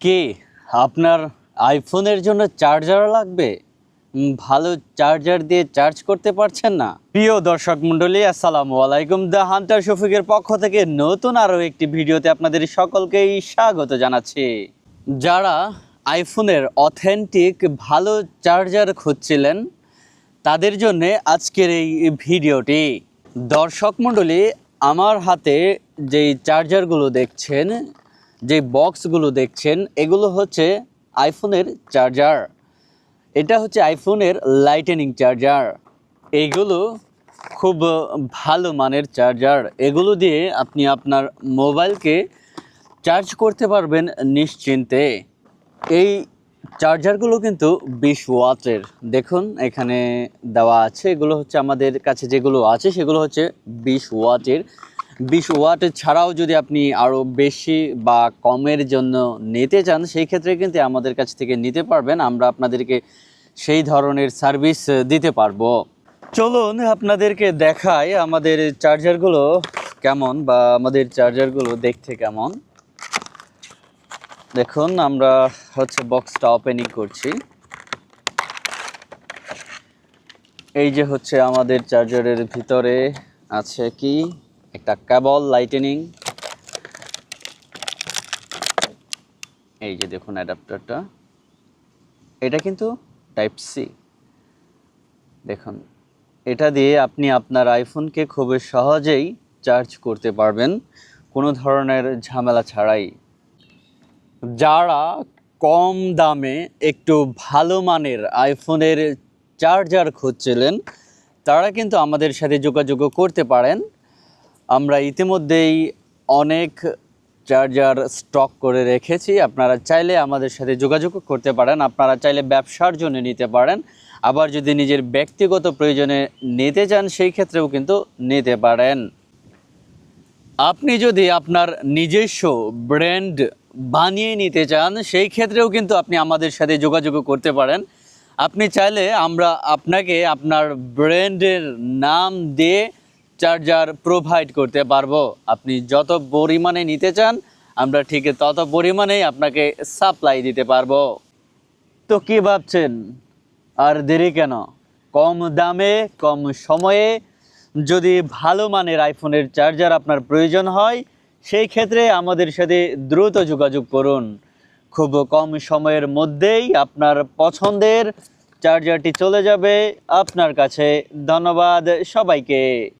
কে আপনার আইফোনের জন্য চার্জার লাগবে? ভালো চার্জার দিয়ে চার্জ করতে পারছেন না? প্রিয় দর্শক মণ্ডলী, আসসালামু আলাইকুম। দ্য হান্টার শফিকের পক্ষ থেকে নতুন আরও একটি ভিডিওতে আপনাদের সকলকেই স্বাগত জানাচ্ছি। যারা আইফোনের অথেন্টিক ভালো চার্জার খুঁজছিলেন তাদের জন্য আজকের এই ভিডিওটি। দর্শক মণ্ডলী, আমার হাতে যেই চার্জারগুলো দেখছেন, যে বক্সগুলো দেখছেন, এগুলো হচ্ছে আইফোনের চার্জার। এটা হচ্ছে আইফোনের লাইটেনিং চার্জার। এইগুলো খুব ভালো মানের চার্জার। এগুলো দিয়ে আপনি আপনার মোবাইলকে চার্জ করতে পারবেন নিশ্চিন্তে। এই চার্জারগুলো কিন্তু 20 ওয়াটের। দেখুন এখানে দেওয়া আছে, এগুলো হচ্ছে আমাদের কাছে যেগুলো আছে সেগুলো হচ্ছে 20 ওয়াটের। 20 ওয়াট ছাড়াও যদি আপনি আরও বেশি বা কমের জন্য নিতে চান, সেই ক্ষেত্রে কিন্তু আমাদের কাছ থেকে নিতে পারবেন। আমরা আপনাদেরকে সেই ধরনের সার্ভিস দিতে পারবো। চলুন আপনাদেরকে দেখাই আমাদের চার্জারগুলো কেমন, বা আমাদের চার্জারগুলো দেখতে কেমন। দেখুন, আমরা হচ্ছে বক্সটা ওপেনিং করছি। এই যে হচ্ছে আমাদের চার্জারের ভিতরে আছে কি একটা কেবল লাইটেনিং। এই যে দেখুন অ্যাডাপ্টারটা, এটা কিন্তু টাইপ সি। দেখুন, এটা দিয়ে আপনি আপনার আইফোনকে খুব সহজেই চার্জ করতে পারবেন কোনো ধরনের ঝামেলা ছাড়াই। যারা কম দামে একটু ভালো মানের আইফোনের চার্জার খুঁজছিলেন তারা কিন্তু আমাদের সাথে যোগাযোগ করতে পারেন। আমরা ইতিমধ্যেই অনেক চার্জার স্টক করে রেখেছি। আপনারা চাইলে আমাদের সাথে যোগাযোগ করতে পারেন। আপনারা চাইলে ব্যবসার জন্য নিতে পারেন, আবার যদি নিজের ব্যক্তিগত প্রয়োজনে নিতে চান সেই ক্ষেত্রেও কিন্তু নিতে পারেন। আপনি যদি আপনার নিজস্ব ব্র্যান্ড বানিয়ে নিতে চান সেই ক্ষেত্রেও কিন্তু আপনি আমাদের সাথে যোগাযোগ করতে পারেন। আপনি চাইলে আমরা আপনাকে আপনার ব্র্যান্ডের নাম দিয়ে চার্জার প্রোভাইড করতে পারবো। আপনি যত পরিমাণে নিতে চান আমরা ঠিক তত পরিমাণেই আপনাকে সাপ্লাই দিতে পারবো। তো কি ভাবছেন, আর দেরি কেন? কম দামে কম সময়ে যদি ভালো মানের আইফোনের চার্জার আপনার প্রয়োজন হয় সেই ক্ষেত্রে আমাদের সাথে দ্রুত যোগাযোগ করুন। খুব কম সময়ের মধ্যেই আপনার পছন্দের চার্জারটি চলে যাবে আপনার কাছে। ধন্যবাদ সবাইকে।